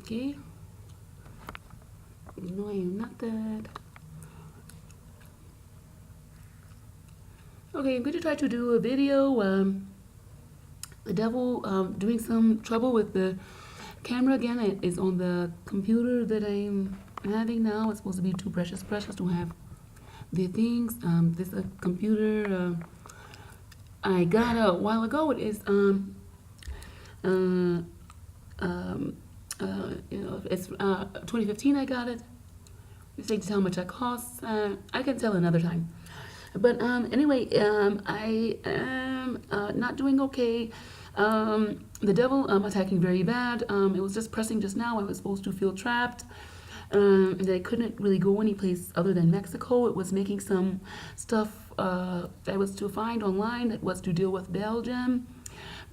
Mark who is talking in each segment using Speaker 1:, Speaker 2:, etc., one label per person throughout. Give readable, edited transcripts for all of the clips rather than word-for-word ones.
Speaker 1: Okay. No, I am not that. Okay, I'm going to try to do a video. The devil doing some trouble with the camera again. It is on the computer that I'm having now. It's supposed to be too precious to have the things. This computer I got a while ago. It is it's 2015. I got it. You say to how much that costs. I can tell another time. But anyway, I am not doing okay. The devil attacking very bad. It was just pressing just now. I was supposed to feel trapped. And I couldn't really go any place other than Mexico. It was making some stuff that I was to find online that was to deal with Belgium.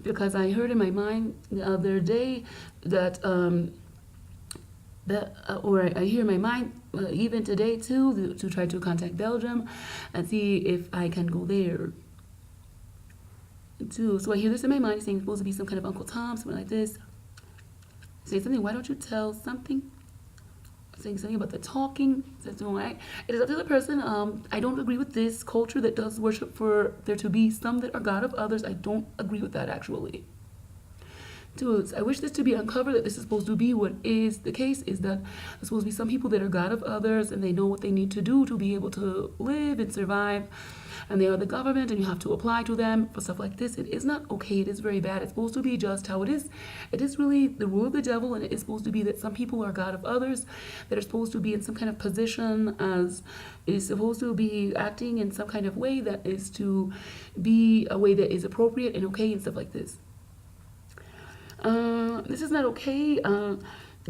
Speaker 1: Because I heard in my mind the other day that or I hear in my mind even today too to try to contact Belgium and see if I can go there too. So I hear this in my mind saying it's supposed to be some kind of Uncle Tom, something like this. Saying something, why don't you tell something? Saying something about the talking. It is up to the person. I don't agree with this culture that does worship for there to be some that are God of others. I don't agree with that actually. Dudes, I wish this to be uncovered, that this is supposed to be what is the case, is that there's supposed to be some people that are God of others and they know what they need to do to be able to live and survive, and they are the government and you have to apply to them for stuff like this. It is not okay. It is very bad. It's supposed to be just how it is. It is really the rule of the devil, and it is supposed to be that some people are God of others, that are supposed to be in some kind of position as is supposed to be acting in some kind of way that is to be a way that is appropriate and okay and stuff like this. This is not okay.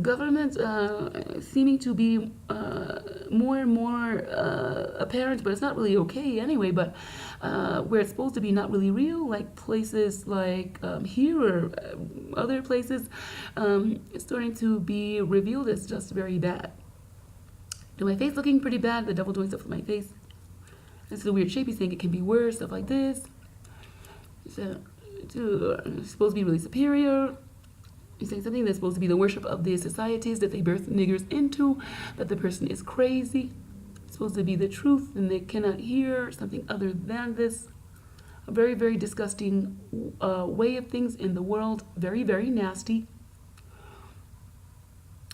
Speaker 1: Government seeming to be more and more apparent, but it's not really okay anyway. But where it's supposed to be not really real, like places like here or other places, it's starting to be revealed as just very bad. To my face looking pretty bad, the devil doing stuff with my face. This is a weird shape. He's saying it can be worse, stuff like this. So, it's supposed to be really superior. He's saying something that's supposed to be the worship of the societies that they birth niggers into, that the person is crazy. It's supposed to be the truth and they cannot hear something other than this. A very, very disgusting way of things in the world. Very, very nasty.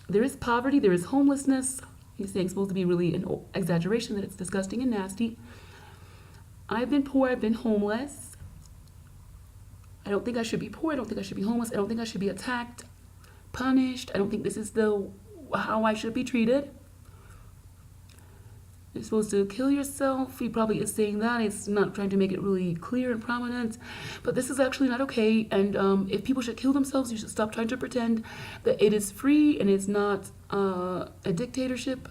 Speaker 1: There is poverty, there is homelessness. He's saying it's supposed to be really an exaggeration, that it's disgusting and nasty. I've been poor, I've been homeless. I don't think I should be poor. I don't think I should be homeless. I don't think I should be attacked, punished. I don't think this is how I should be treated. You're supposed to kill yourself. He probably is saying that. It's not trying to make it really clear and prominent. But this is actually not okay. And if people should kill themselves, you should stop trying to pretend that it is free and it's not a dictatorship.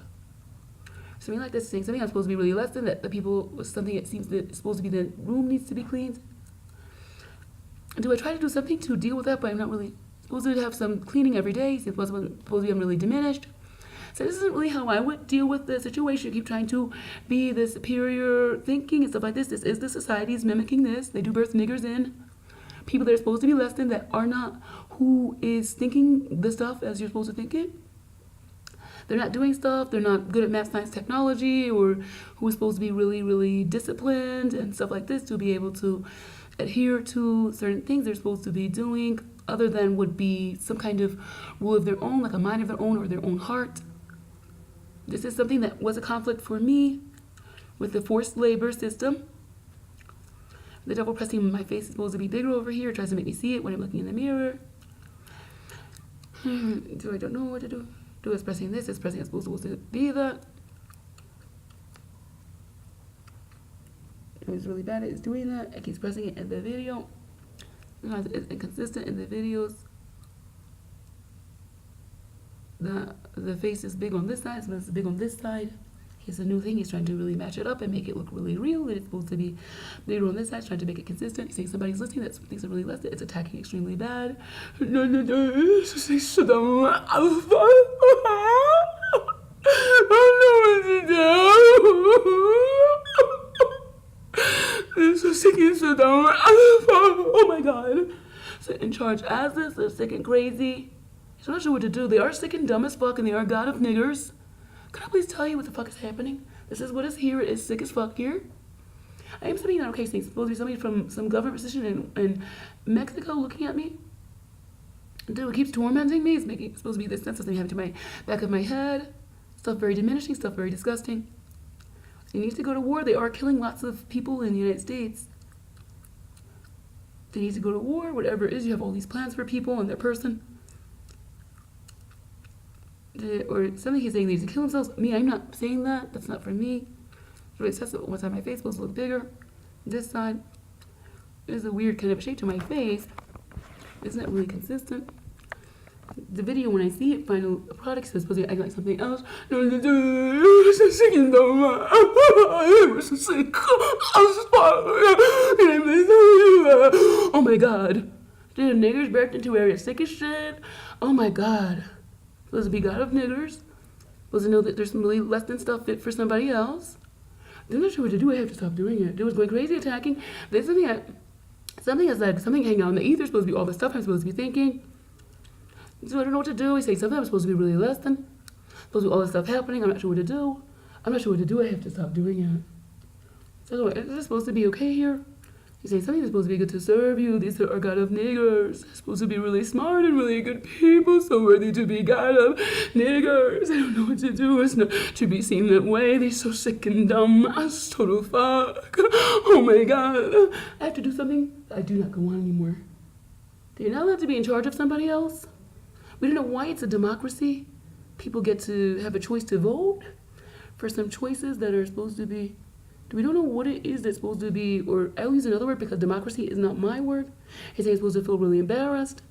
Speaker 1: Something like this, saying something I'm supposed to be really less than, that the people, something it seems that it's supposed to be the room needs to be cleaned. Do I try to do something to deal with that? But I'm not really supposed to have some cleaning every day. It's supposed to be I'm really diminished. So this isn't really how I would deal with the situation. You keep trying to be the superior thinking and stuff like this. This is the society's mimicking this. They do birth niggers in. People that are supposed to be less than, that are not who is thinking the stuff as you're supposed to think it. They're not doing stuff. They're not good at math, science, technology, or who is supposed to be really, really disciplined and stuff like this to be able to adhere to certain things they're supposed to be doing, other than would be some kind of rule of their own, like a mind of their own or their own heart. This is something that was a conflict for me with the forced labor system. The devil pressing my face is supposed to be bigger over here, tries to make me see it when I'm looking in the mirror. I don't know what to do. Do is pressing this, it's pressing, it's supposed to be that. It was really bad at doing that. It keeps pressing it in the video. It's inconsistent in the videos. The face is big on this side, so it's big on this side. Here's a new thing. He's trying to really match it up and make it look really real. It's supposed to be bigger on this side, trying to make it consistent. He's saying somebody's listening, that things are really less. It's attacking extremely bad. Shut down. So sick and so down. Oh my god. So in charge as this, they're sick and crazy. So I'm not sure what to do. They are sick and dumb as fuck, and they are god of niggers. Can I please tell you what the fuck is happening? This is what is here. It is sick as fuck here. I am somebody, okay, so it's supposed to be somebody from some government position in Mexico looking at me. Dude, it keeps tormenting me. It's supposed to be this sense of thing happening to my back of my head. Stuff very diminishing, stuff very disgusting. He needs to go to war. They are killing lots of people in the United States. They need to go to war, whatever it is. You have all these plans for people and their person. Or something he's saying they need to kill themselves. Me, I'm not saying that. That's not for me. It says that one side of my face supposed to look bigger. This side is a weird kind of shape to my face. It's not really consistent. The video, when I see it, final product, is supposed to act like something else. Oh my god. Dude, niggers backed into area sick as shit. Oh my god. Supposed to be god of niggers. Supposed to know that there's some really less than stuff fit for somebody else. I'm not sure what to do. I have to stop doing it. Dude was going crazy attacking. There's something is like something hanging out in the ether. Supposed to be all the stuff I'm supposed to be thinking. So I don't know what to do. He's saying something I'm supposed to be really less than. Supposed to be all this stuff happening. I'm not sure what to do. I'm not sure what to do. I have to stop doing it. So is this supposed to be okay here? He's saying something that's supposed to be good to serve you. These are god of niggers. Supposed to be really smart and really good people. So worthy to be god of niggers. I don't know what to do. It's not to be seen that way. They're so sick and dumb. That's total fuck. Oh my god. I have to do something. I do not go on anymore. You're not allowed to be in charge of somebody else. We don't know why it's a democracy. People get to have a choice to vote for some choices that are supposed to be. We don't know what it is that's supposed to be, or I'll use another word because democracy is not my word. He's saying I'm supposed to feel really embarrassed.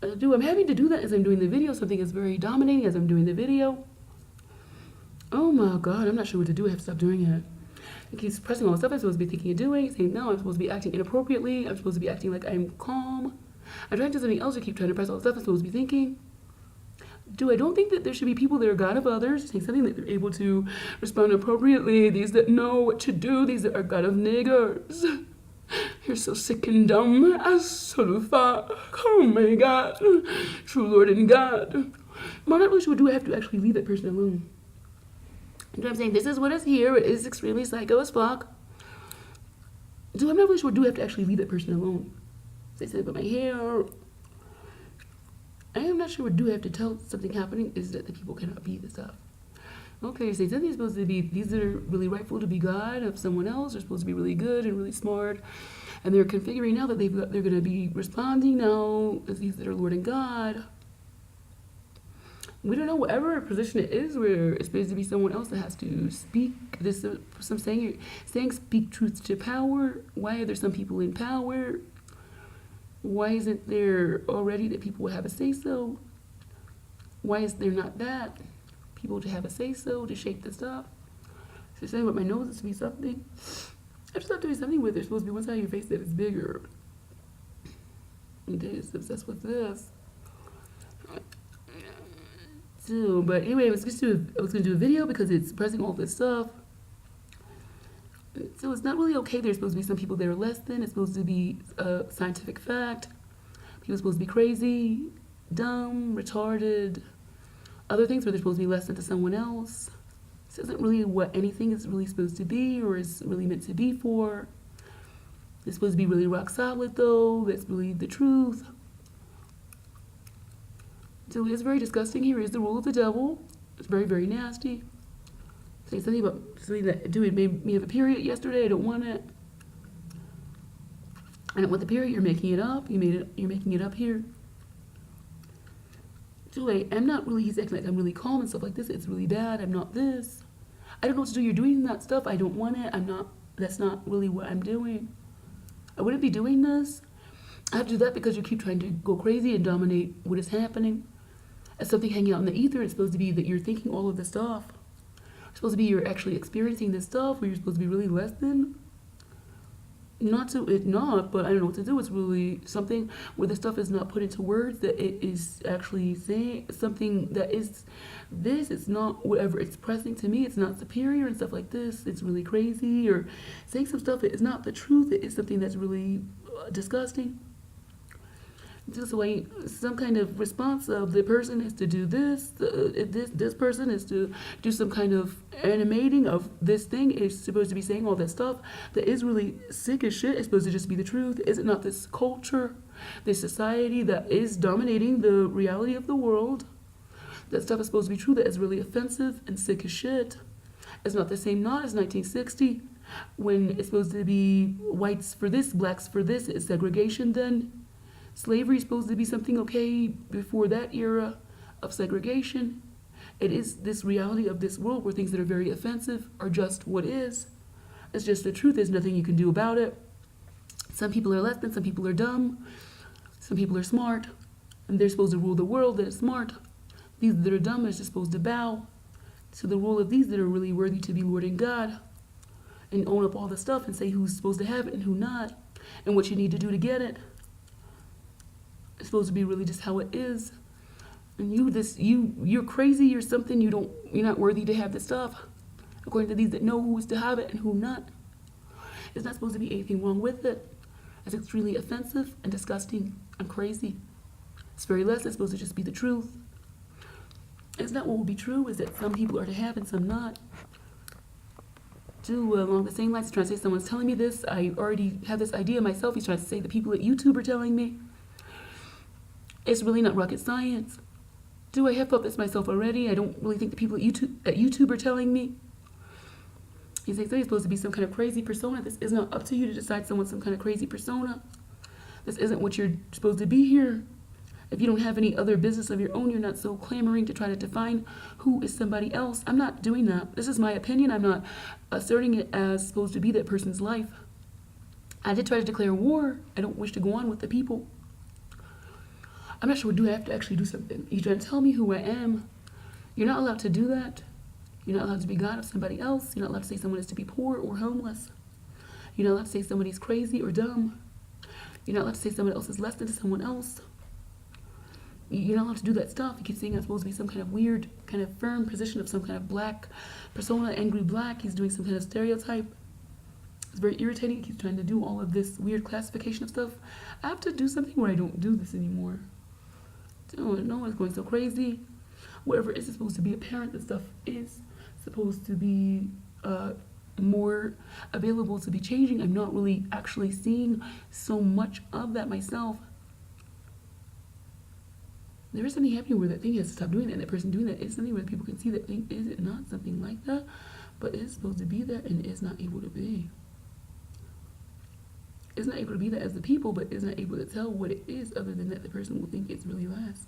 Speaker 1: I'm having to do that as I'm doing the video. Something is very dominating as I'm doing the video. Oh my god, I'm not sure what to do. I have to stop doing it. He keeps pressing all the stuff I'm supposed to be thinking and doing. He's saying, no, I'm supposed to be acting inappropriately. I'm supposed to be acting like I'm calm. I'm trying to do something else. I keep trying to press all the stuff I'm supposed to be thinking. I don't think that there should be people that are god of others, saying something that they're able to respond appropriately. These that know what to do, these that are god of niggers. You're so sick and dumb. Absolute fuck. Oh my god. True Lord and God. I'm not really sure what do I have to actually leave that person alone. You know what I'm saying? This is what is here. It is extremely psycho as fuck. I'm not really sure do I have to actually leave that person alone. They said about my hair. I am not sure what do I have to tell something happening is that the people cannot be the stuff. Okay, so something's supposed to be, these that are really rightful to be God of someone else are supposed to be really good and really smart. And they're configuring now that they're going to be responding now as these that are Lord and God. We don't know whatever position it is where it's supposed to be someone else that has to speak. There's some saying speak truth to power. Why are there some people in power? Why isn't there already that people would have a say-so? Why is there not that? People to have a say-so, to shape the stuff. So saying with my nose is to be something. I just have to do something with it. There's supposed to be one side of your face that is bigger. It is obsessed with this. So, but anyway, I was gonna do a video because it's pressing all this stuff. So it's not really okay. There's supposed to be some people that are less than. It's supposed to be a scientific fact. People are supposed to be crazy, dumb, retarded, other things where they're supposed to be less than to someone else. This isn't really what anything is really supposed to be or is really meant to be for. It's supposed to be really rock solid though. That's really the truth. So it's very disgusting. Here is the rule of the devil. It's very, very nasty. Say something about something that it made me have a period yesterday. I don't want it. I don't want the period. You're making it up. You're making it up here. So I'm not really. He's acting like I'm really calm and stuff like this. It's really bad. I'm not this. I don't know what to do. You're doing that stuff. I don't want it. I'm not. That's not really what I'm doing. I wouldn't be doing this. I have to do that because you keep trying to go crazy and dominate what is happening. As something hanging out in the ether, it's supposed to be that you're thinking all of this stuff. It's supposed to be you're actually experiencing this stuff where you're supposed to be really less than. But I don't know what to do. It's really something where the stuff is not put into words, that it is actually saying something that is this. It's not whatever it's pressing to me. It's not superior and stuff like this. It's really crazy or saying some stuff that is not the truth. It is something that's really disgusting. Just like some kind of response of the person is to do this, this person is to do some kind of animating of this thing. Is supposed to be saying all that stuff that is really sick as shit. It's supposed to just be the truth. Is it not this culture, this society that is dominating the reality of the world? That stuff is supposed to be true. That is really offensive and sick as shit. It's not the same not as 1960 when it's supposed to be whites for this, blacks for this. It's segregation then. Slavery is supposed to be something okay before that era of segregation. It is this reality of this world where things that are very offensive are just what is. It's just the truth. There's nothing you can do about it. Some people are less than, some people are dumb, some people are smart, and they're supposed to rule the world that is smart. These that are dumb are just supposed to bow to the rule of these that are really worthy to be Lord and God and own up all the stuff and say who's supposed to have it and who not and what you need to do to get it. It's supposed to be really just how it is. And you're crazy, you're something, you're not worthy to have the stuff. According to these that know who is to have it and who not. There's not supposed to be anything wrong with it. It's extremely offensive and disgusting and crazy. It's very less, it's supposed to just be the truth. It's not what will be true, is that some people are to have and some not. Too, along the same lines, he's trying to say someone's telling me this. I already have this idea myself. He's trying to say the people at YouTube are telling me. It's really not rocket science. Do I have thought this myself already? I don't really think the people at YouTube are telling me. He's saying he's supposed to be some kind of crazy persona. This is not up to you to decide someone's some kind of crazy persona. This isn't what you're supposed to be here. If you don't have any other business of your own, you're not so clamoring to try to define who is somebody else. I'm not doing that. This is my opinion. I'm not asserting it as supposed to be that person's life. I did try to declare war. I don't wish to go on with the people. I'm not sure, do I have to actually do something? You're trying to tell me who I am. You're not allowed to do that. You're not allowed to be God of somebody else. You're not allowed to say someone is to be poor or homeless. You're not allowed to say somebody's crazy or dumb. You're not allowed to say someone else is less than someone else. You're not allowed to do that stuff. You keep saying I'm supposed to be some kind of weird, kind of firm position of some kind of black persona, angry black. He's doing some kind of stereotype. It's very irritating. He keeps trying to do all of this weird classification of stuff. I have to do something where I don't do this anymore. No one's going so crazy. Whatever is supposed to be apparent, the stuff is supposed to be more available to be changing. I'm not really actually seeing so much of that myself. There is something happening where that thing has to stop doing that, and that person doing that is something where people can see that thing is it not something like that, but it's supposed to be that and is not able to be. It's not able to be that as the people, but is not able to tell what it is other than that the person will think it's really less.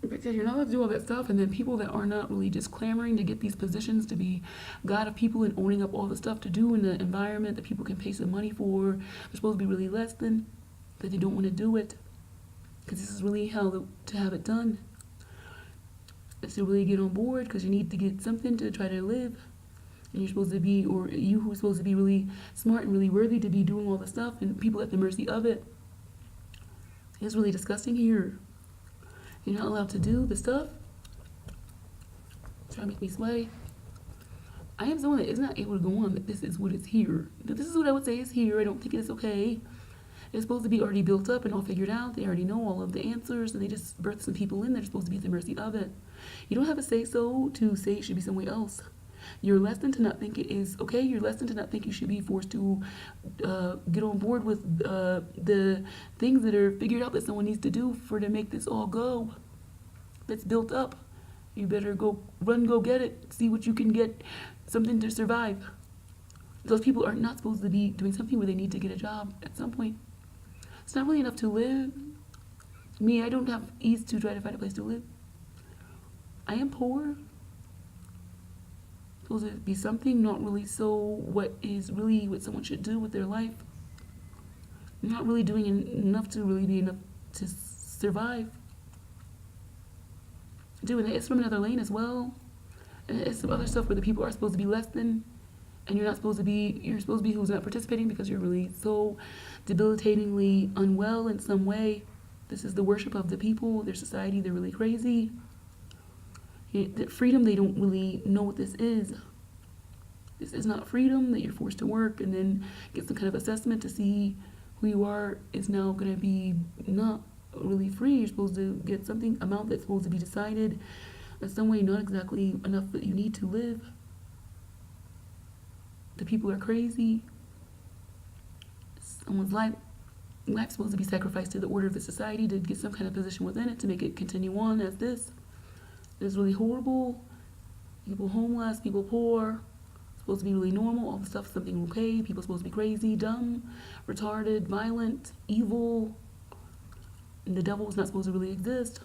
Speaker 1: Because you're not allowed to do all that stuff, and then people that are not really just clamoring to get these positions to be God of people and owning up all the stuff to do in the environment that people can pay some money for, they're supposed to be really less than, that they don't want to do it. Because this is really how to have it done. It's to really get on board, because you need to get something to try to live. And you're supposed to be, or you who are supposed to be really smart and really worthy to be doing all the stuff, and people at the mercy of it. It's really disgusting here. You're not allowed to do the stuff. Try to make me sway. I am someone that is not able to go on that this is what is here. This is what I would say is here. I don't think it is okay. It's supposed to be already built up and all figured out. They already know all of the answers, and they just birth some people in that are supposed to be at the mercy of it. You don't have a say-so to say it should be some way else. You're less than to not think it is okay. You're less than to not think you should be forced to get on board with the things that are figured out that someone needs to do to make this all go. That's built up. You better go get it. See what you can get, something to survive. Those people are not supposed to be doing something where they need to get a job at some point. It's not really enough to live. Me, I don't have ease to try to find a place to live. I am poor. Supposed to be something, not really so what is really what someone should do with their life. Not really doing enough to really be enough to survive. Doing that, it's from another lane as well. And it's some other stuff where the people are supposed to be less than, and you're supposed to be who's not participating because you're really so debilitatingly unwell in some way. This is the worship of the people, their society, they're really crazy. The freedom, they don't really know what this is. This is not freedom, that you're forced to work and then get some kind of assessment to see who you are is now going to be not really free. You're supposed to get something amount that's supposed to be decided in some way, not exactly enough that you need to live. The people are crazy. Someone's life's supposed to be sacrificed to the order of the society to get some kind of position within it to make it continue on as this. It's really horrible. People homeless, people poor. Supposed to be really normal. All the stuff, something okay. People supposed to be crazy, dumb, retarded, violent, evil. And the devil is not supposed to really exist.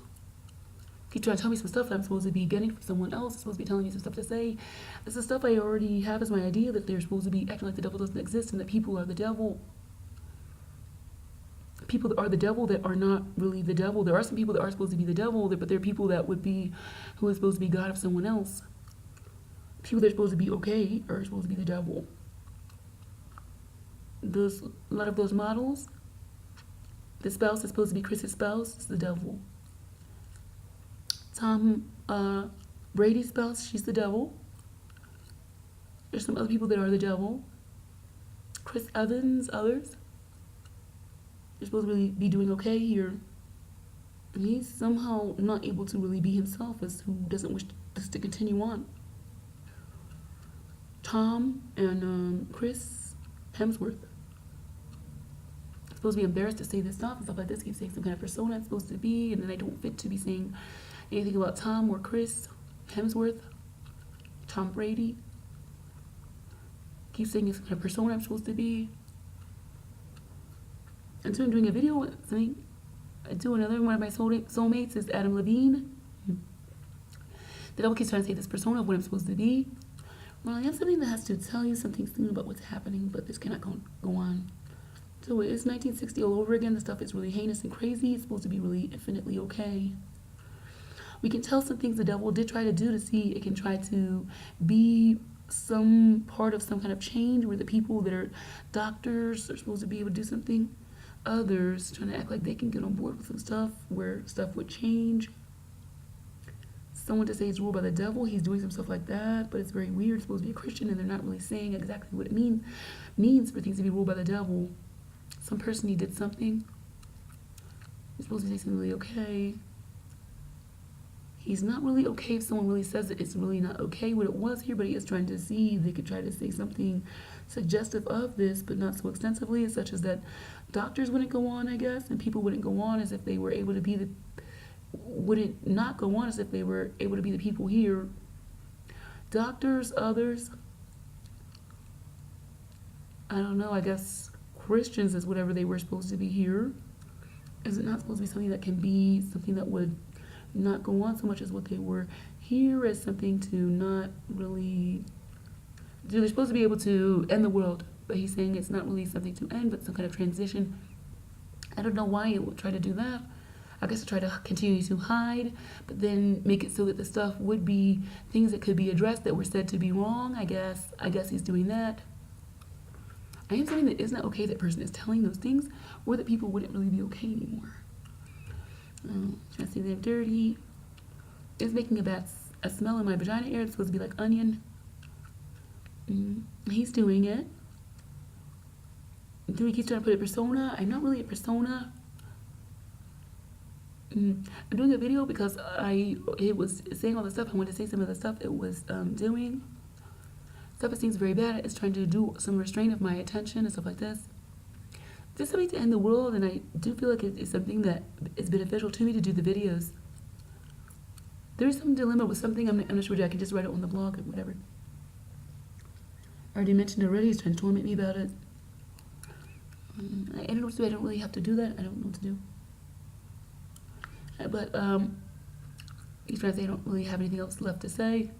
Speaker 1: Keep trying to tell me some stuff that I'm supposed to be getting from someone else. It's supposed to be telling me some stuff to say. This is stuff I already have as my idea, that they're supposed to be acting like the devil doesn't exist and that people are the devil. People that are the devil that are not really the devil. There are some people that are supposed to be the devil, but they're people that would be, who is supposed to be God of someone else. People that are supposed to be okay are supposed to be the devil. A lot of those models, the spouse is supposed to be Chris's spouse, is the devil. Tom Brady's spouse, she's the devil. There's some other people that are the devil. Chris Evans, others. They're supposed to really be doing okay here. And he's somehow not able to really be himself, as who doesn't wish this to continue on. Tom and Chris Hemsworth. I'm supposed to be embarrassed to say this stuff and stuff like this. Keep saying some kind of persona it's supposed to be, and then I don't fit to be saying anything about Tom or Chris Hemsworth, Tom Brady. Keep saying it's some kind of persona I'm supposed to be. Until I'm doing a video, I do another one of my soulmates is Adam Levine. The devil keeps trying to say this persona of what I'm supposed to be. Well, I have something that has to tell you something soon about what's happening, but this cannot go on. So it is 1960 all over again. The stuff is really heinous and crazy. It's supposed to be really infinitely okay. We can tell some things the devil did try to do to see it can try to be some part of some kind of change where the people that are doctors are supposed to be able to do something. Others trying to act like they can get on board with some stuff where stuff would change. Someone to say he's ruled by the devil, he's doing some stuff like that, but it's very weird. It's supposed to be a Christian, and they're not really saying exactly what it means for things to be ruled by the devil. Some person, he did something. He's supposed to say something really okay. He's not really okay if someone really says it. It's really not okay what it was here, but he is trying to see if they could try to say something suggestive of this, but not so extensively, such as that doctors wouldn't go on, I guess, and people wouldn't go on as if they were able to be wouldn't not go on as if they were able to be the people here. Doctors, others, I don't know, I guess Christians is whatever they were supposed to be here. Is it not supposed to be something that can be something that would not go on so much as what they were here as something to not really do? They're supposed to be able to end the world, but he's saying it's not really something to end, but some kind of transition. I don't know why it would try to do that. I guess to try to continue to hide, but then make it so that the stuff would be things that could be addressed that were said to be wrong. I guess he's doing that. I am saying that it's not okay that person is telling those things, or that people wouldn't really be okay anymore. Trying to say they're dirty. It's making a smell in my vagina area. It's supposed to be like onion. He's doing it. He keeps trying to put a persona. I'm not really a persona. I'm doing a video because it was saying all the stuff. I wanted to say some of the stuff it was doing. Stuff it seems very bad. It's trying to do some restraint of my attention and stuff like this. Just something to end the world, and I do feel like it's something that is beneficial to me to do the videos. There is some dilemma with something. I'm not sure. I can just write it on the blog or whatever. I already mentioned already. He's trying to torment me about it. I don't know what to do. I don't really have to do that. I don't know what to do. But he's trying to say I don't really have anything else left to say.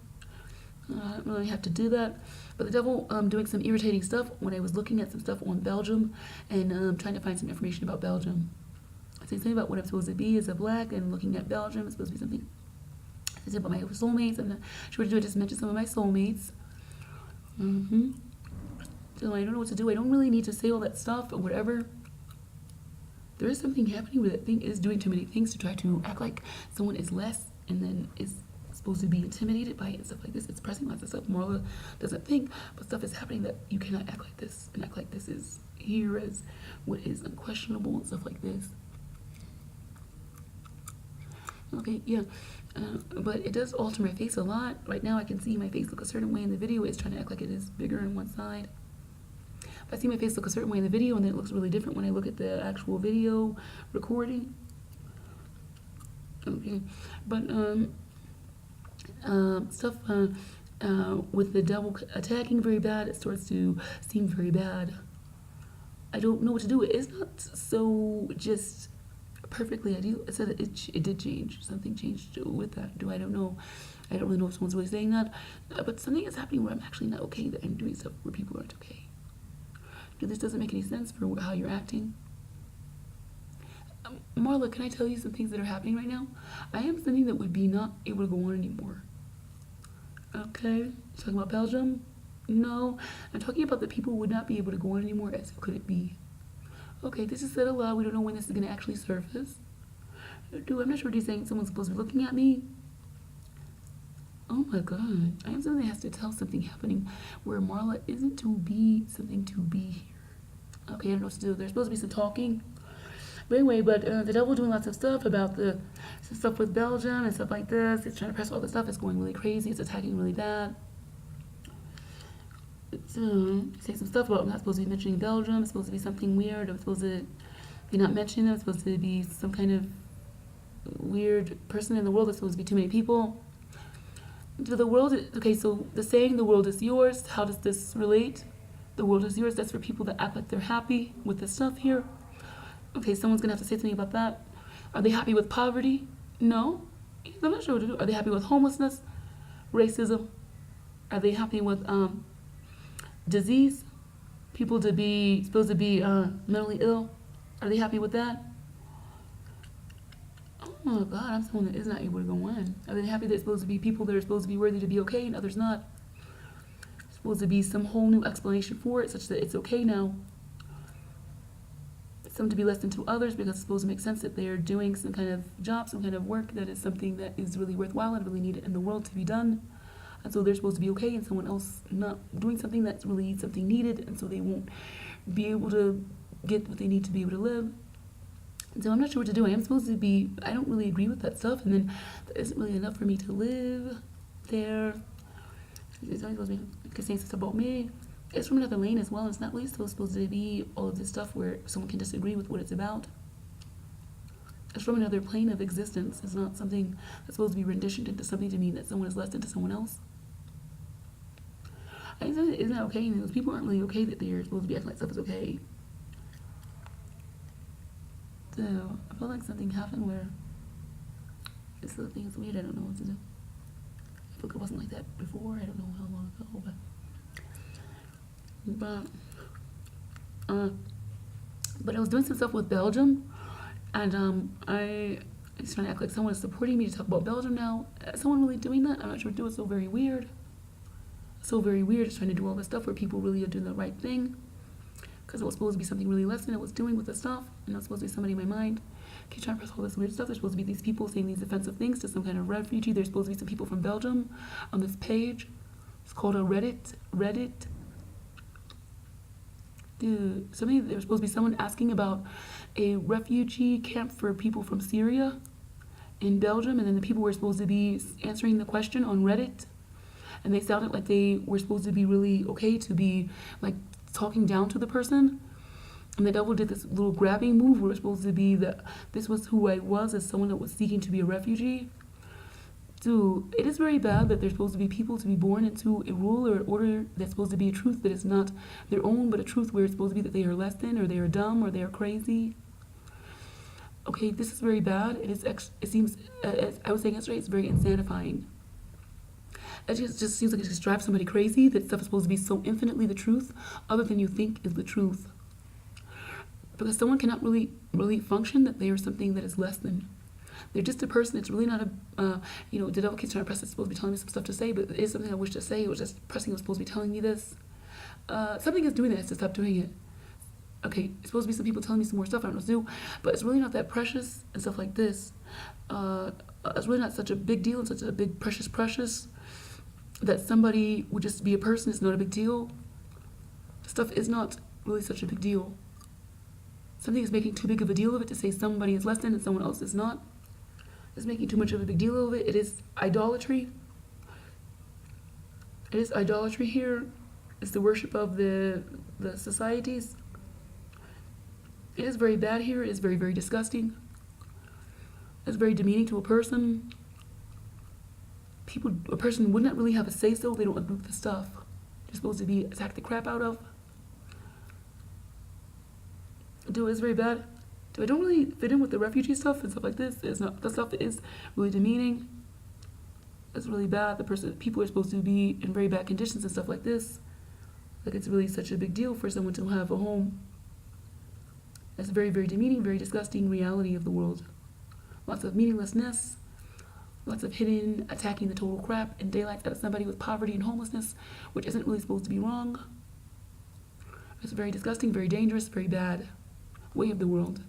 Speaker 1: I don't really have to do that. But the devil doing some irritating stuff when I was looking at some stuff on Belgium and trying to find some information about Belgium. I say something about what I'm supposed to be as a black, and looking at Belgium. It's supposed to be something. I said about my soulmates. I'm not sure what to do. I just mentioned some of my soulmates. So I don't know what to do. I don't really need to say all that stuff or whatever. There is something happening where that thing is doing too many things to try to act like someone is less and then is supposed to be intimidated by it and stuff like this. It's pressing lots of stuff Marla doesn't think, but stuff is happening that you cannot act like this and act like this is here as what is unquestionable and stuff like this. Okay, yeah, but it does alter my face a lot. Right now I can see my face look a certain way in the video. It's trying to act like it is bigger on one side. I see my face look a certain way in the video, and then it looks really different when I look at the actual video recording. Okay, but stuff with the devil attacking very bad, it starts to seem very bad. I don't know what to do. It's not so just perfectly ideal. It said that it did change. Something changed with that. I don't know. I don't really know if someone's really saying that. But something is happening where I'm actually not okay, that I'm doing stuff where people aren't okay. This doesn't make any sense for how you're acting. Marla, can I tell you some things that are happening right now? I am something that would be not able to go on anymore. Okay? Talking about Belgium? No. I'm talking about that people would not be able to go on anymore as it couldn't be. Okay, this is said aloud. We don't know when this is going to actually surface. Dude, I'm not sure what he's saying. Someone's supposed to be looking at me. Oh my god. I am something that has to tell something happening where Marla isn't to be something to be here. Okay, I don't know what to do. There's supposed to be some talking. But anyway, the devil doing lots of stuff about some stuff with Belgium and stuff like this. It's trying to press all this stuff. It's going really crazy. It's attacking really bad. It's saying some stuff about I'm not supposed to be mentioning Belgium. It's supposed to be something weird. I'm supposed to be not mentioning them. It's supposed to be some kind of weird person in the world. It's supposed to be too many people. To the world, okay, so the saying the world is yours, how does this relate? The world is yours, that's for people that act like they're happy with the stuff here. Okay, someone's gonna have to say something about that. Are they happy with poverty? No. I'm not sure what to do. Are they happy with homelessness? Racism? Are they happy with disease? People to be supposed to be mentally ill? Are they happy with that? Oh my god, I'm someone that is not able to go on. Are they happy that it's supposed to be people that are supposed to be worthy to be okay and others not? There's supposed to be some whole new explanation for it such that it's okay now. Some to be less than to others because it's supposed to make sense that they are doing some kind of job, some kind of work that is something that is really worthwhile and really needed in the world to be done. And so they're supposed to be okay and someone else not doing something that's really something needed, and so they won't be able to get what they need to be able to live. So I'm not sure what to do. I am supposed to be, I don't really agree with that stuff, and then that isn't really enough for me to live there. It's only supposed to be saying stuff about me. It's from another lane as well. It's not really supposed to be all of this stuff where someone can disagree with what it's about. It's from another plane of existence. It's not something that's supposed to be renditioned into something to mean that someone is less than to someone else. I think that isn't that okay, and those people aren't really okay that they're supposed to be acting like stuff is okay. So I feel like something happened where this little thing is weird. I don't know what to do. I feel like it wasn't like that before. I don't know how long ago, but I was doing some stuff with Belgium, and I was trying to act like someone is supporting me to talk about Belgium now. Is someone really doing that? I'm not sure what to do. It's so very weird. So very weird. Just trying to do all this stuff where people really are doing the right thing. Because it was supposed to be something really less than I was doing with the stuff, and it was supposed to be somebody in my mind. Keep trying to press all this weird stuff. There's supposed to be these people saying these offensive things to some kind of refugee. There's supposed to be some people from Belgium on this page. It's called a Reddit. Dude, there's supposed to be someone asking about a refugee camp for people from Syria in Belgium, and then the people were supposed to be answering the question on Reddit, and they sounded like they were supposed to be really okay to be like talking down to the person, and the devil did this little grabbing move where it's supposed to be that this was who I was as someone that was seeking to be a refugee. Dude, it is very bad that there's supposed to be people to be born into a rule or an order that's supposed to be a truth that is not their own, but a truth where it's supposed to be that they are less than, or they are dumb, or they are crazy. Okay, this is very bad. It seems, as I was saying yesterday, it's very insanifying. It just seems like it just drives somebody crazy that stuff is supposed to be so infinitely the truth other than you think is the truth. Because someone cannot really function that they are something that is less than. They're just a person. It's really not the devil keeps trying to press. It's supposed to be telling me some stuff to say, but it is something I wish to say. It was just pressing. It was supposed to be telling me this. Something is doing this to stop doing it. Okay, it's supposed to be some people telling me some more stuff I don't know what to do, but it's really not that precious and stuff like this. It's really not such a big deal and such a big precious that somebody would just be a person. It's not a big deal. Stuff is not really such a big deal. Something is making too big of a deal of it to say somebody is less than and someone else is not. It's making too much of a big deal of it. It is idolatry. It is idolatry here. It's the worship of the societies. It is very bad here. It is very, very disgusting. It's very demeaning to a person. A person would not really have a say-so. They don't approve the stuff they're supposed to be attacked the crap out of. Dude, it's very bad. Dude, I don't really fit in with the refugee stuff and stuff like this. It's not, the stuff is really demeaning. It's really bad. People are supposed to be in very bad conditions and stuff like this. Like, it's really such a big deal for someone to have a home. It's a very, very demeaning, very disgusting reality of the world. Lots of meaninglessness, lots of hidden, attacking the total crap and daylights out of somebody with poverty and homelessness, which isn't really supposed to be wrong. It's very disgusting, very dangerous, very bad way of the world.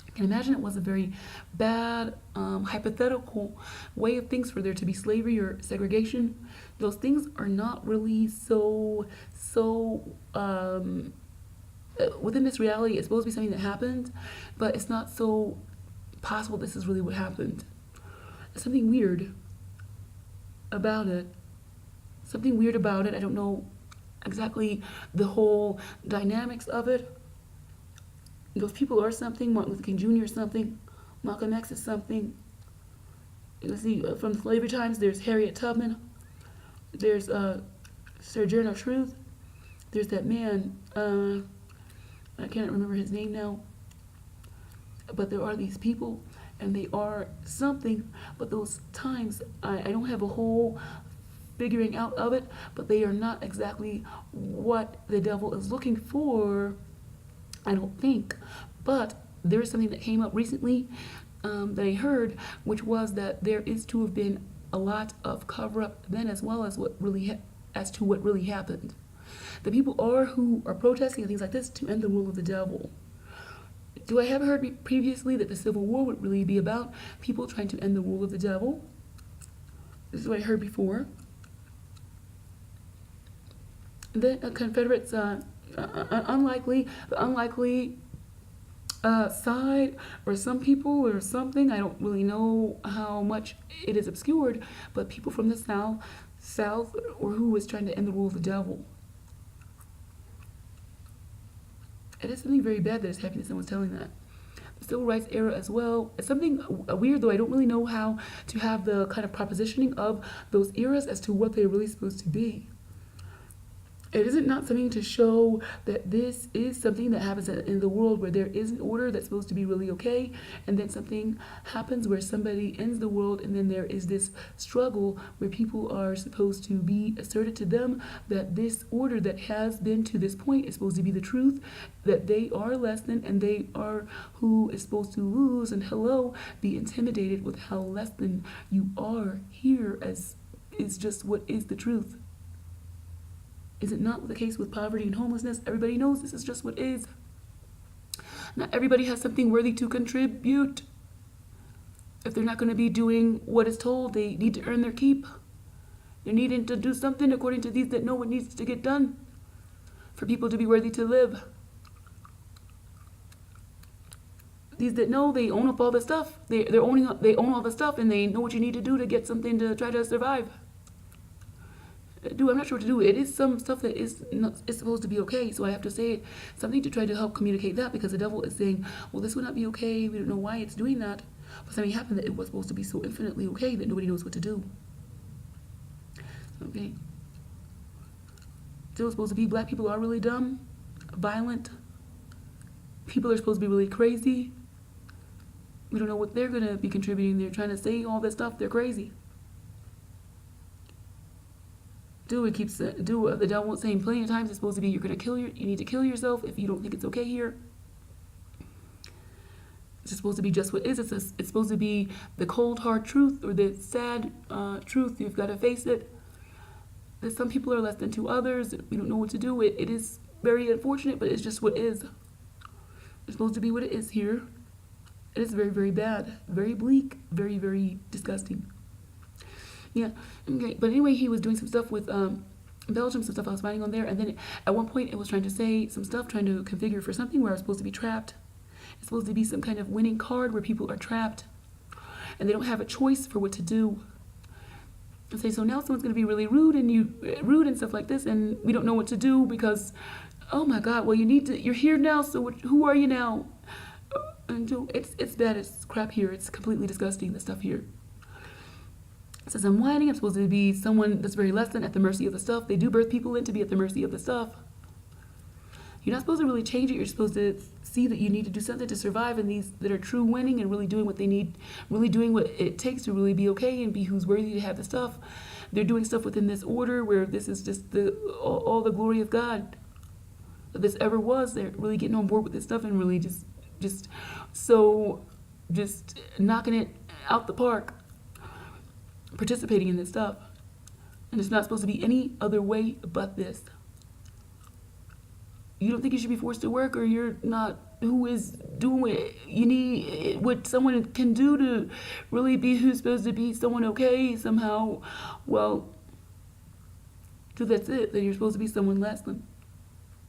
Speaker 1: I can imagine it was a very bad, hypothetical way of things for there to be slavery or segregation. Those things are not really so within this reality. It's supposed to be something that happened, but it's not so possible this is really what happened. There's something weird about it. Something weird about it. I don't know exactly the whole dynamics of it. Those people are something. Martin Luther King Jr. is something. Malcolm X is something. Let's see, from slavery times, there's Harriet Tubman. There's Sojourner Truth. There's that man, I can't remember his name now. But there are these people, and they are something. But those times, I don't have a whole figuring out of it, but they are not exactly what the devil is looking for, I don't think. But there is something that came up recently that I heard, which was that there is to have been a lot of cover-up then, as well as what really happened. The people who are protesting and things like this to end the rule of the devil. Do I have heard previously that the Civil War would really be about people trying to end the rule of the devil? This is what I heard before. Then Confederates, unlikely side, or some people or something. I don't really know how much it is obscured, but people from the South, or who was trying to end the rule of the devil. It is something very bad that is happening. Someone's telling that. The Civil Rights era as well. It's something weird, though. I don't really know how to have the kind of propositioning of those eras as to what they're really supposed to be. It isn't not something to show that this is something that happens in the world where there is an order that's supposed to be really okay, and then something happens where somebody ends the world, and then there is this struggle where people are supposed to be asserted to them that this order that has been to this point is supposed to be the truth, that they are less than, and they are who is supposed to lose, and be intimidated with how less than you are here, as is just what is the truth. Is it not the case with poverty and homelessness? Everybody knows this is just what is. Not everybody has something worthy to contribute. If they're not going to be doing what is told, they need to earn their keep. They're needing to do something according to these that know what needs to get done for people to be worthy to live. These that know, they own up all the stuff. They own all the stuff, and they know what you need to do to get something to try to survive. Dude, I'm not sure what to do. It is some stuff that is supposed to be okay, so I have to say it. Something to try to help communicate that, because the devil is saying, well, this would not be okay. We don't know why it's doing that. But something happened that it was supposed to be so infinitely okay that nobody knows what to do. Okay. Still supposed to be black people are really dumb, violent. People are supposed to be really crazy. We don't know what they're going to be contributing. They're trying to say all that stuff. They're crazy. The devil saying plenty of times it's supposed to be you need to kill yourself if you don't think it's okay here. It's just supposed to be just what is. It's supposed to be the cold hard truth, or the sad truth. You've got to face it. That some people are less than to others. We don't know what to do. It is very unfortunate, but it's just what is. It's supposed to be what it is here. It is very, very bad, very bleak, very, very disgusting. Yeah, okay. But anyway, he was doing some stuff with Belgium, some stuff I was finding on there, and then at one point it was trying to say some stuff, trying to configure for something where I was supposed to be trapped. It's supposed to be some kind of winning card where people are trapped, and they don't have a choice for what to do. And say, so now someone's going to be really rude and stuff like this, and we don't know what to do because, oh my God, well you're here now, so who are you now? And so it's bad, it's crap here, it's completely disgusting, the stuff here. It says I'm whining, I'm supposed to be someone that's very less than, at the mercy of the stuff. They do birth people in to be at the mercy of the stuff. You're not supposed to really change it. You're supposed to see that you need to do something to survive, and these that are true winning and really doing what they need, really doing what it takes to really be okay and be who's worthy to have the stuff. They're doing stuff within this order where this is just all the glory of God that this ever was. They're really getting on board with this stuff and really just knocking it out the park, participating in this stuff. And it's not supposed to be any other way but this. You don't think you should be forced to work, or you're not who is doing what you need, what someone can do to really be who's supposed to be someone okay somehow. Well, so that's it. Then you're supposed to be someone less than.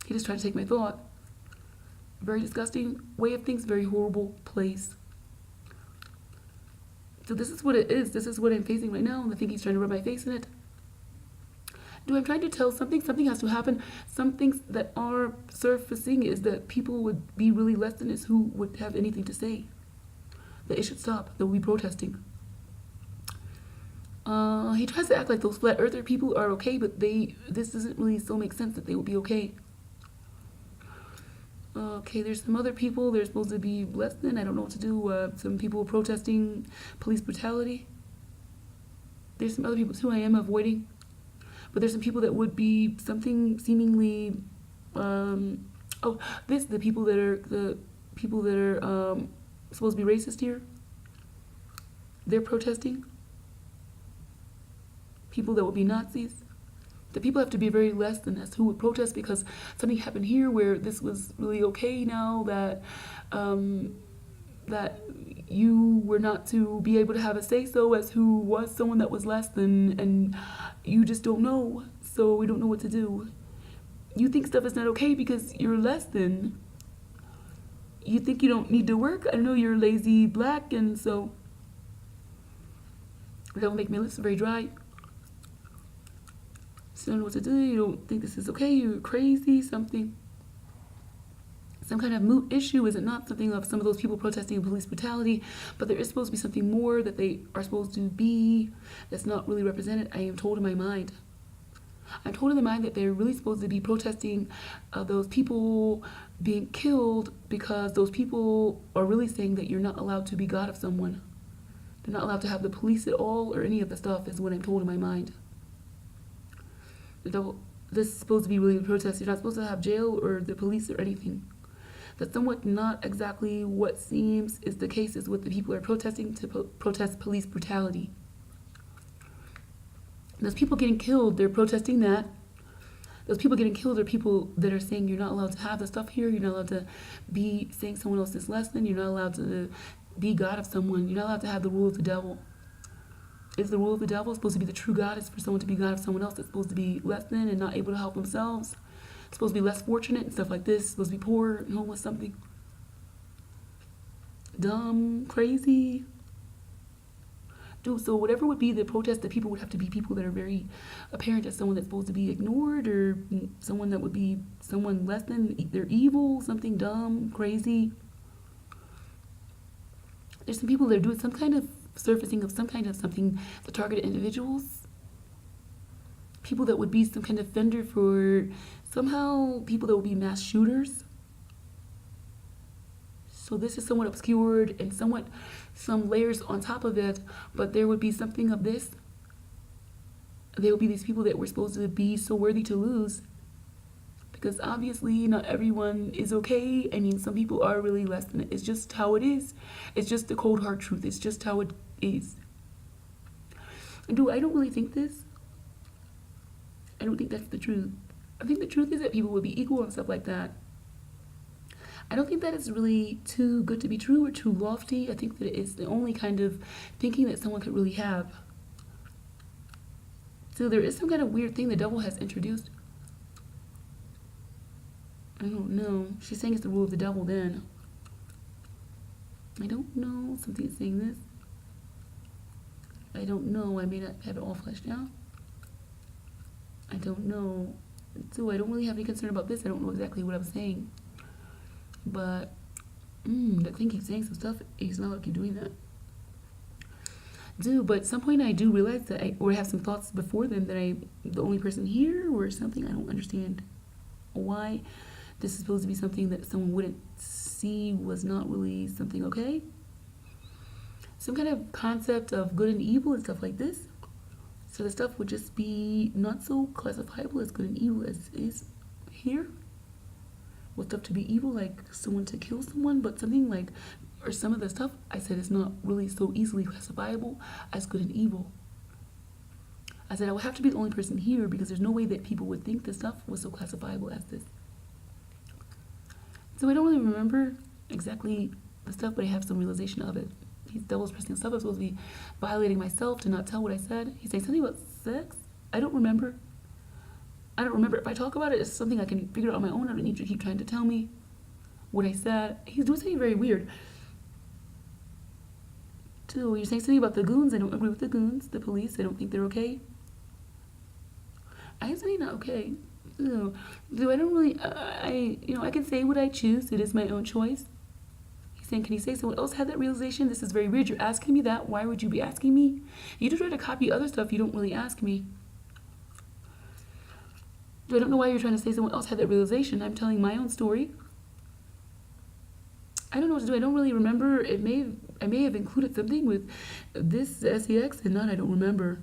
Speaker 1: He just tried to take my thought. Very disgusting way of things, very horrible place. So this is what it is. This is what I'm facing right now, and I think he's trying to rub my face in it. Do I'm trying to tell something? Something has to happen. Some things that are surfacing is that people would be really less than us who would have anything to say. That it should stop. That we'll be protesting. He tries to act like those flat earther people are okay, but this doesn't really still make sense that they would be okay. Okay, there's some other people. They're supposed to be less than. I don't know what to do. Some people protesting police brutality. There's some other people too I am avoiding. But there's some people that would be something seemingly, the people that are supposed to be racist here. They're protesting. People that would be Nazis. The people have to be very less than us who would protest because something happened here where this was really okay now that that you were not to be able to have a say-so as who was someone that was less than, and you just don't know, so we don't know what to do. You think stuff is not okay because you're less than. You think you don't need to work. I know you're lazy black, and so that will make my lips very dry. So you don't know what to do. You don't think this is okay. You're crazy. Something. Some kind of moot issue, is it not? Something of some of those people protesting police brutality, but there is supposed to be something more that they are supposed to be that's not really represented. I am told in my mind. I'm told in my mind that they're really supposed to be protesting those people being killed because those people are really saying that you're not allowed to be God of someone. They're not allowed to have the police at all or any of the stuff is what I'm told in my mind. This is supposed to be really a protest. You're not supposed to have jail or the police or anything. That's somewhat not exactly what seems is the case is what the people are protesting to protest police brutality. Those people getting killed, they're protesting that. Those people getting killed are people that are saying you're not allowed to have the stuff here. You're not allowed to be saying someone else is less than. You're not allowed to be God of someone. You're not allowed to have the rule of the devil. Is the rule of the devil supposed to be the true God? Is for someone to be God of someone else that's supposed to be less than and not able to help themselves? Supposed to be less fortunate and stuff like this, supposed to be poor and homeless, something dumb, crazy. Dude, so whatever would be the protest, that people would have to be people that are very apparent as someone that's supposed to be ignored, or someone that would be someone less than. They're evil, something dumb, crazy. There's some people that are doing some kind of surfacing of some kind of something to target individuals. People that would be some kind of fender for somehow people that would be mass shooters. So this is somewhat obscured and somewhat some layers on top of it, but there would be something of this. There would be these people that were supposed to be so worthy to lose, because obviously not everyone is okay. I mean, some people are really less than it. It's just how it is. It's just the cold hard truth. It's just how it is. And I don't really think this. I don't think that's the truth. I think the truth is that people would be equal and stuff like that. I don't think that it's really too good to be true or too lofty. I think that it is the only kind of thinking that someone could really have. So there is some kind of weird thing the devil has introduced. I don't know. She's saying it's the rule of the devil then. I don't know. Something's saying this. I don't know. I may not have it all fleshed out. I don't know. So I don't really have any concern about this. I don't know exactly what I'm saying. But, that thing keeps saying some stuff. He's not going to keep doing that. But at some point I do realize that I have some thoughts before then that I'm the only person here or something. I don't understand why this is supposed to be something that someone wouldn't see was not really something okay. Some kind of concept of good and evil and stuff like this. So the stuff would just be not so classifiable as good and evil as is here. With stuff to be evil, like someone to kill someone, but something like, or some of the stuff I said is not really so easily classifiable as good and evil. I said I would have to be the only person here because there's no way that people would think this stuff was so classifiable as this. So I don't really remember exactly the stuff, but I have some realization of it. He's double expressing stuff. I'm supposed to be violating myself to not tell what I said. He's saying something about sex. I don't remember. If I talk about it, it's something I can figure out on my own. I don't need you to keep trying to tell me what I said. He's doing something very weird. Too, you're saying something about the goons. I don't agree with the goons, the police. I don't think they're okay. I am saying not okay. Ew. I don't really, I can say what I choose. It is my own choice. He's saying, can you say someone else had that realization? This is very weird. You're asking me that. Why would you be asking me? You do try to copy other stuff. You don't really ask me. I don't know why you're trying to say someone else had that realization. I'm telling my own story. I don't know what to do. I don't really remember. I may have included something with this sex and not. I don't remember.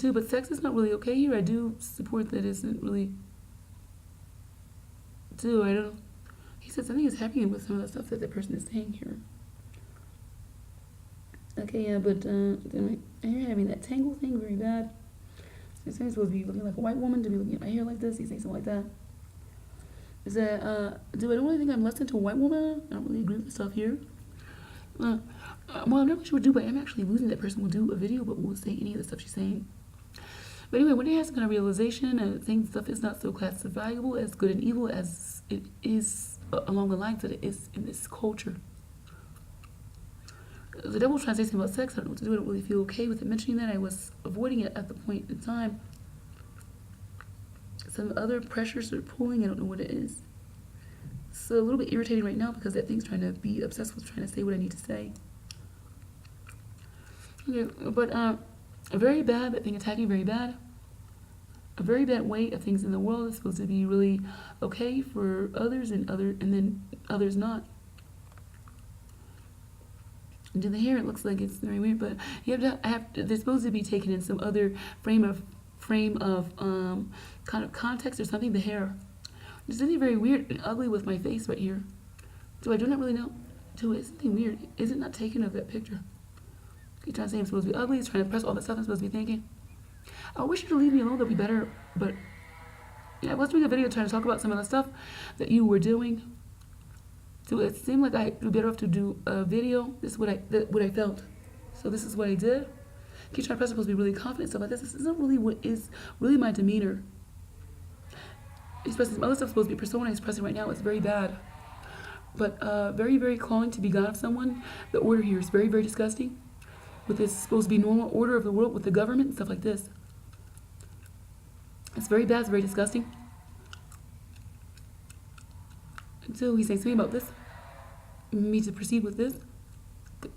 Speaker 1: But sex is not really okay here. I do support that it isn't really. I don't. He said something is happening with some of the stuff that person is saying here. Okay, yeah, but my hair having that tangle thing very bad. He's saying supposed to be looking like a white woman to be looking at my hair like this. He's saying something like that. Is that, I don't really think I'm less into a white woman. I don't really agree with the stuff here. Well, I'm not sure what but I'm actually losing that person will do a video, but won't say any of the stuff she's saying. But anyway, when he has kind of realization and saying stuff is not so classifiable as good and evil as it is along the lines that it is in this culture. The devil's trying to say something about sex. I don't know what to do. I don't really feel okay with it mentioning that. I was avoiding it at the point in time. Some other pressures are pulling. I don't know what it is. It's a little bit irritating right now because that thing's trying to be obsessed with trying to say what I need to say. Okay, but very bad. That thing attacking very bad. A very bad way of things in the world is supposed to be really okay for others and then others not. And to the hair, it looks like it's very weird, but you they're supposed to be taken in some other frame of kind of context or something. The hair, there's something very weird and ugly with my face right here. So I do not really know. It's something weird. Is it not taken of that picture? He's trying to say I'm supposed to be ugly. He's trying to press all the stuff I'm supposed to be thinking. I wish you to leave me alone. That'd be better. But yeah, I was doing a video trying to talk about some of the stuff that you were doing. So it seemed like I would better off to do a video. This is what I felt. So this is what I did. Keep trying to press. I'm supposed to be really confident, stuff like this. This isn't really what is really my demeanor. He's pressing some other stuff supposed to be persona. He's pressing right now. It's very bad. But very, very calling to be God of someone. The order here is very, very disgusting. With this supposed to be normal order of the world with the government and stuff like this. It's very bad. It's very disgusting. So he's saying something about this. Me to proceed with this.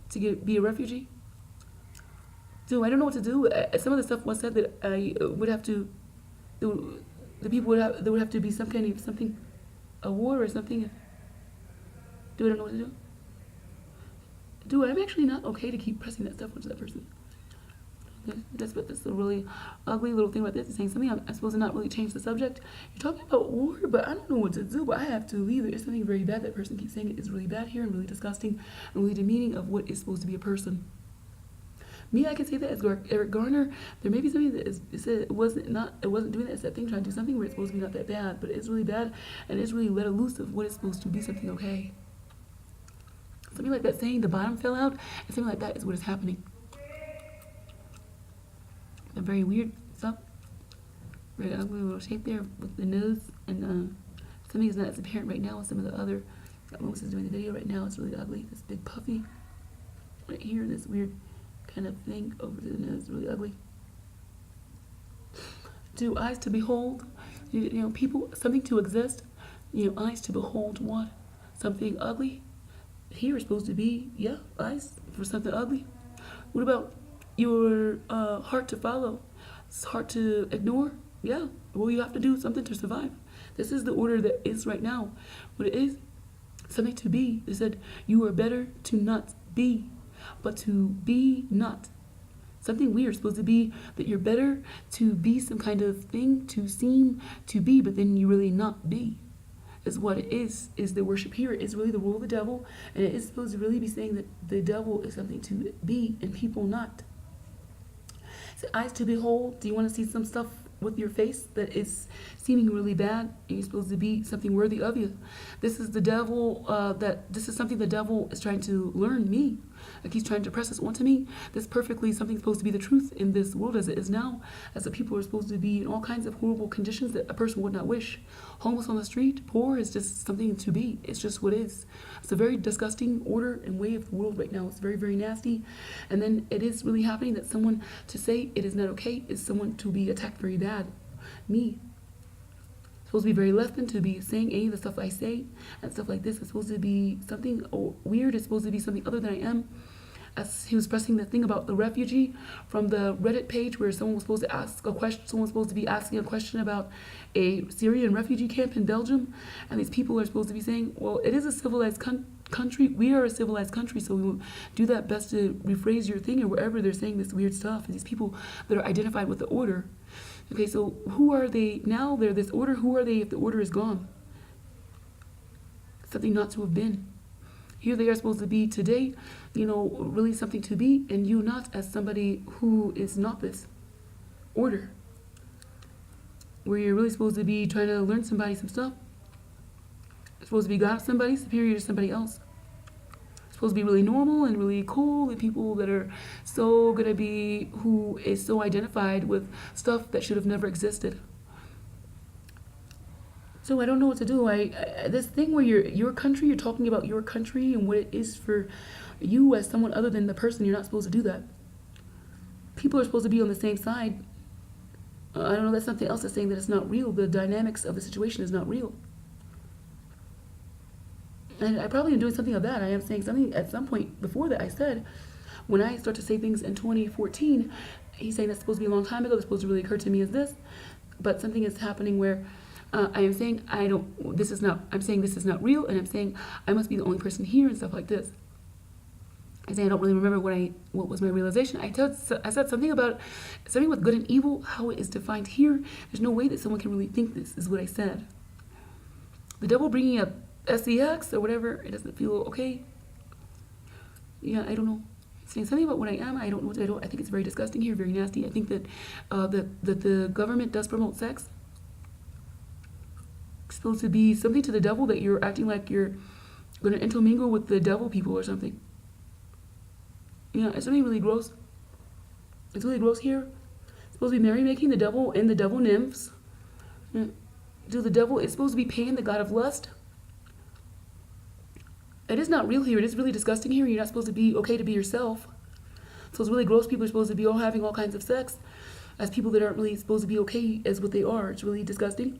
Speaker 1: To be a refugee. So I don't know what to do. Some of the stuff was said that I would have to. The people would have. There would have to be some kind of something, a war or something. I don't know what to do. I'm actually not okay to keep pressing that stuff onto that person. Okay, that's a really ugly little thing about this. It's saying something I'm supposed to not really change the subject. You're talking about war, but I don't know what to do. But I have to leave. There's something very bad that person keeps saying it is really bad here and really disgusting and really demeaning of what is supposed to be a person. Me, I can say that as Eric Garner. There may be something that said it wasn't doing that. It's that thing trying to do something where it's supposed to be not that bad, but it's really bad, and it's really let loose of what is supposed to be something okay. Something like that saying the bottom fell out, and something like that is what is happening. A very weird stuff. Very ugly little shape there with the nose, and something is not as apparent right now as some of the other Moses is doing the video right now. It's really ugly. This big puffy right here, this weird kind of thing over the nose, really ugly. Do eyes to behold, you know, people, something to exist, you know, eyes to behold what? Something ugly? Here is supposed to be, yeah, eyes for something ugly. What about your heart to follow? It's heart to ignore? Yeah, well, you have to do something to survive. This is the order that is right now. What it is, something to be. They said, you are better to not be, but to be not. Something weird, supposed to be that you're better to be some kind of thing, to seem to be, but then you really not be. Is what it is the worship here. It's really the rule of the devil, and it is supposed to really be saying that the devil is something to be and people not. So eyes to behold, do you want to see some stuff with your face that is seeming really bad, and you're supposed to be something worthy of you? This is the devil, this is something the devil is trying to learn me. Like he's trying to press this onto me. This perfectly something supposed to be the truth in this world as it is now, as the people are supposed to be in all kinds of horrible conditions that a person would not wish. Homeless on the street, poor is just something to be. It's just what is. It's a very disgusting order and way of the world right now. It's very, very nasty. And then it is really happening that someone to say it is not okay is someone to be attacked very bad. Me. Supposed to be very less than to be saying any of the stuff I say and stuff like this. It's supposed to be something weird. It's supposed to be something other than I am. As he was pressing the thing about the refugee from the Reddit page where someone was supposed to ask a question, someone was supposed to be asking a question about a Syrian refugee camp in Belgium, and these people are supposed to be saying, well, it is a civilized country. We are a civilized country, so we will do that best to rephrase your thing, or wherever they're saying this weird stuff. And these people that are identified with the order. Okay, so who are they now? They're this order. Who are they if the order is gone? Something not to have been. Here they are supposed to be today, you know, really something to be, and you not as somebody who is not this order. Where you're really supposed to be trying to learn somebody some stuff. It's supposed to be God of somebody, superior to somebody else. It's supposed to be really normal and really cool, and people that are so gonna be, who is so identified with stuff that should have never existed. So I don't know what to do. This thing where your country, you're talking about your country and what it is for you as someone other than the person, you're not supposed to do that. People are supposed to be on the same side. I don't know, that's something else that's saying that it's not real. The dynamics of the situation is not real. And I probably am doing something of that. I am saying something at some point before that. I said, when I start to say things in 2014, he's saying that's supposed to be a long time ago. That's supposed to really occur to me as this. But something is happening where I am saying I'm saying this is not real, and I'm saying I must be the only person here and stuff like this. I say I don't really remember what was my realization. I said something about something with good and evil, how it is defined here. There's no way that someone can really think this, is what I said. The devil bringing up SEX or whatever, it doesn't feel okay. Yeah, I don't know. Saying something about what I am, I don't know what I do. I think it's very disgusting here, very nasty. I think that that the government does promote sex. It's supposed to be something to the devil, that you're acting like you're going to intermingle with the devil people or something. Yeah, it's something really gross. It's really gross here. It's supposed to be merrymaking the devil and the devil nymphs. Yeah. The devil is supposed to be Pan, the god of lust. It is not real here. It is really disgusting here. You're not supposed to be okay to be yourself. So it's really gross. People are supposed to be all having all kinds of sex as people that aren't really supposed to be okay as what they are. It's really disgusting.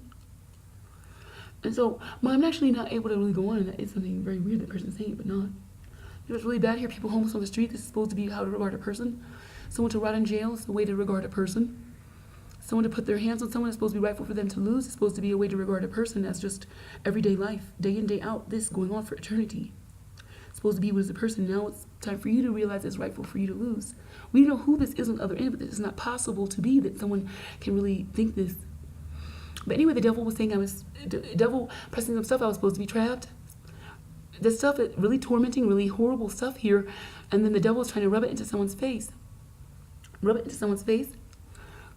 Speaker 1: And so I'm actually not able to really go on, and that is something very weird that person's saying it, but not. You know, it's really bad here. People homeless on the street. This is supposed to be how to regard a person. Someone to rot in jail is the way to regard a person. Someone to put their hands on someone is supposed to be rightful for them to lose. It's supposed to be a way to regard a person as just everyday life, day in, day out, this going on for eternity. It's supposed to be with the person. Now it's time for you to realize it's rightful for you to lose. We don't know who this is on the other end, but it's not possible to be that someone can really think this. But anyway, the devil was saying devil pressing some stuff, I was supposed to be trapped. This stuff is really tormenting, really horrible stuff here, and then the devil is trying to rub it into someone's face. rub it into someone's face.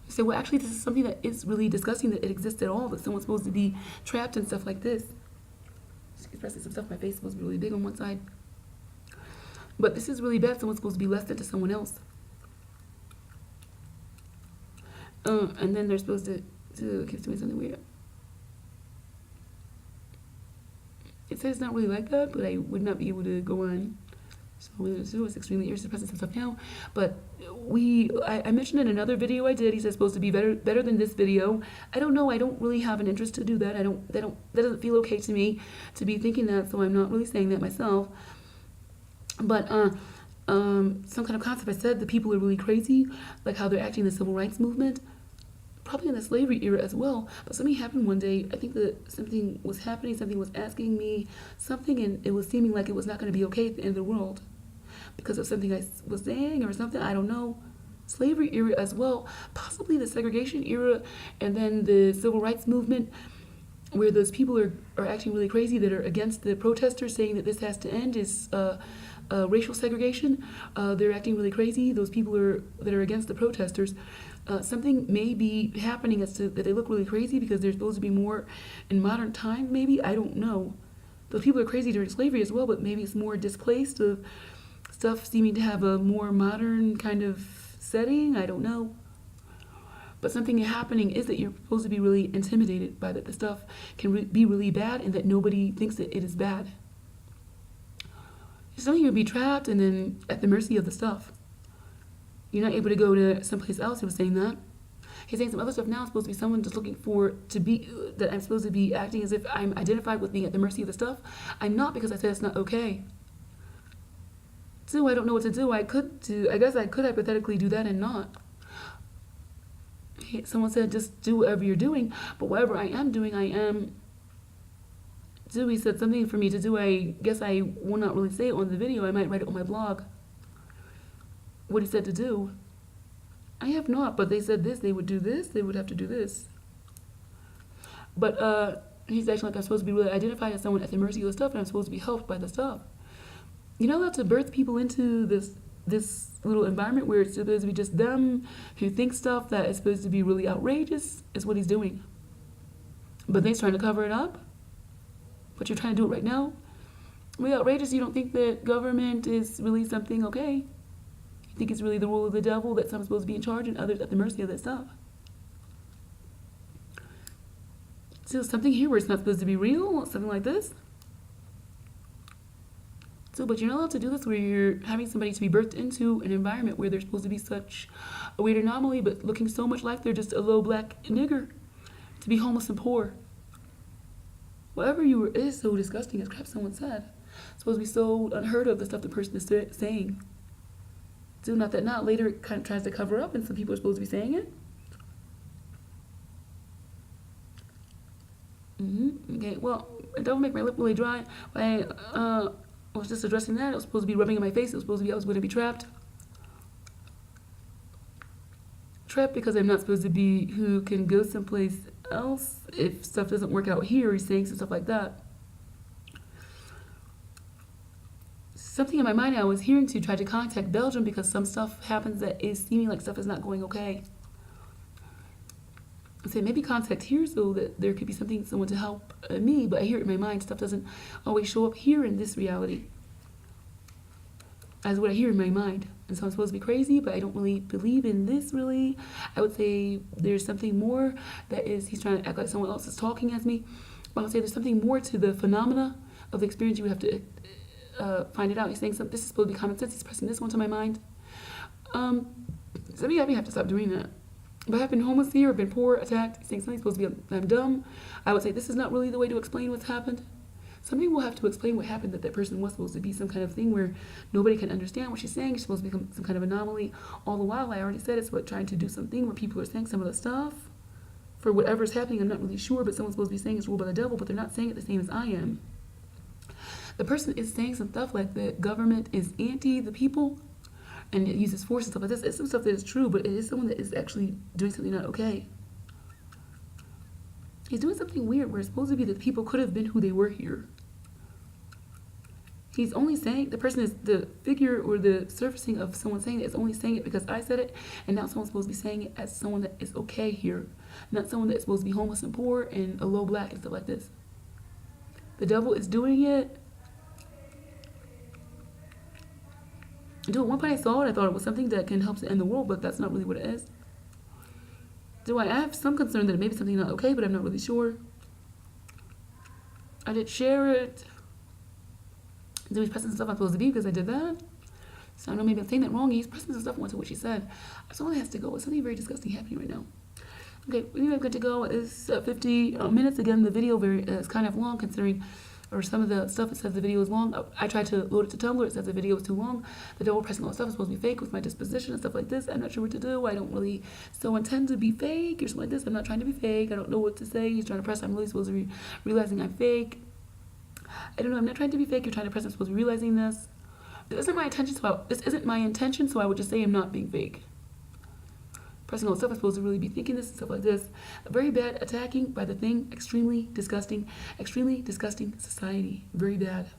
Speaker 1: You say, well, actually, this is something that is really disgusting that it exists at all, that someone's supposed to be trapped and stuff like this. She's pressing some stuff on my face, supposed to be really big on one side. But this is really bad. Someone's supposed to be less than to someone else. And then they're supposed to keep doing something weird. It says it's not really like that, but I would not be able to go on. So it's extremely suppressing some stuff now. But I mentioned in another video I did, he says supposed to be better than this video. I don't know. I don't really have an interest to do that. That doesn't feel okay to me to be thinking that. So I'm not really saying that myself. But some kind of concept. I said the people are really crazy, like how they're acting in the civil rights movement. Probably in the slavery era as well, but something happened one day. I think that something was happening, something was asking me something, and it was seeming like it was not going to be okay at the end of the world because of something I was saying or something, I don't know. Slavery era as well, possibly the segregation era, and then the civil rights movement, where those people are acting really crazy that are against the protesters, saying that this has to end, is racial segregation. They're acting really crazy. Those people that are against the protesters. Something may be happening as to that they look really crazy because they're supposed to be more in modern time, maybe. I don't know. Those people are crazy during slavery as well, but maybe it's more displaced of stuff seeming to have a more modern kind of setting. I don't know. But something happening is that you're supposed to be really intimidated by that the stuff can be really bad and that nobody thinks that it is bad. Something you'll be trapped and then at the mercy of the stuff. You're not able to go to someplace else. He was saying that. He's saying some other stuff now. It's supposed to be someone just looking for to be, that I'm supposed to be acting as if I'm identified with being at the mercy of the stuff. I'm not, because I said it's not okay. So I don't know what to do. I guess I could hypothetically do that and not. Someone said just do whatever you're doing, but whatever I am doing, I am. So he said something for me to do. I guess I will not really say it on the video. I might write it on my blog. What he said to do. I have not, but they said this, they would do this, they would have to do this. But he's acting like I'm supposed to be really identified as someone at the mercy of the stuff, and I'm supposed to be helped by the stuff. You're not allowed to birth people into this little environment where it's supposed to be just them who think stuff that is supposed to be really outrageous, is what he's doing. But they're trying to cover it up. But you're trying to do it right now. Really outrageous. You don't think that government is really something okay. You think it's really the rule of the devil, that someone's supposed to be in charge and others at the mercy of that stuff. So something here where it's not supposed to be real, something like this. So, but you're not allowed to do this where you're having somebody to be birthed into an environment where they're supposed to be such a weird anomaly, but looking so much like they're just a low black nigger, to be homeless and poor. Whatever you were is so disgusting, as crap someone said. It's supposed to be so unheard of, the stuff the person is saying. So not that not later it kind of tries to cover up and some people are supposed to be saying it. Okay, well, it don't make my lip really dry. I was just addressing that. It was supposed to be rubbing in my face. It was supposed to be I was going to be trapped. Trapped because I'm not supposed to be who can go someplace else if stuff doesn't work out here. He's saying some stuff like that. Something in my mind I was hearing to try to contact Belgium because some stuff happens that is seeming like stuff is not going okay. I say maybe contact here so that there could be someone to help me, but I hear it in my mind. Stuff doesn't always show up here in this reality as what I hear in my mind. And so I'm supposed to be crazy, but I don't really believe in this really. I would say there's something more that is, he's trying to act like someone else is talking as me. But I would say there's something more to the phenomena of the experience. You would have to find it out. He's saying something, this is supposed to be common sense. He's pressing this one to my mind. So maybe I have to stop doing that. If I've been homeless here or been poor, attacked, he's saying something's supposed to be, I'm dumb. I would say this is not really the way to explain what's happened. Somebody will have to explain what happened, that person was supposed to be some kind of thing where nobody can understand what she's saying. She's supposed to become some kind of anomaly. All the while, I already said it's what trying to do something where people are saying some of the stuff. For whatever's happening, I'm not really sure, but someone's supposed to be saying it's ruled by the devil, but they're not saying it the same as I am. The person is saying some stuff like the government is anti the people and it uses force and stuff like this. It's some stuff that is true, but it is someone that is actually doing something not okay. He's doing something weird where it's supposed to be that people could have been who they were here. He's only saying, the person is the figure or the surfacing of someone saying it is only saying it because I said it, and now someone's supposed to be saying it as someone that is okay here, not someone that's supposed to be homeless and poor and a low black and stuff like this. The devil is doing it. Dude, at one point I saw it, I thought it was something that can help to end the world, but that's not really what it is. Do I have some concern that it may be something not okay, but I'm not really sure. I did share it. Do he's pressing stuff I'm supposed to be because I did that? So I know maybe I'm saying that wrong. He's pressing some stuff onto what she said. Someone has to go. It's something very disgusting happening right now. Okay, anyway, I'm good to go. It's 50 minutes. Again, the video is kind of long considering, or some of the stuff, it says the video is long. I tried to load it to Tumblr. It says the video is too long. The double pressing all stuff is supposed to be fake with my disposition and stuff like this. I'm not sure what to do. I don't really so intend to be fake or something like this. I'm not trying to be fake. I don't know what to say. He's trying to press. I'm really supposed to be realizing I'm fake. I don't know. I'm not trying to be fake. You're trying to press. I'm supposed to be realizing this. This isn't my intention. This isn't my intention. So I would just say I'm not being fake. Pressing all stuff. I'm supposed to really be thinking this and stuff like this. Very bad attacking by the thing. Extremely disgusting society. Very bad.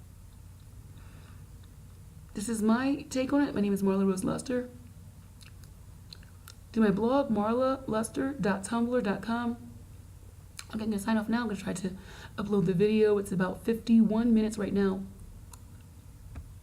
Speaker 1: This is my take on it. My name is Marla Rose Luster. Do my blog, marlaluster.tumblr.com. I'm going to sign off now. I'm going to try to upload the video. It's about 51 minutes right now.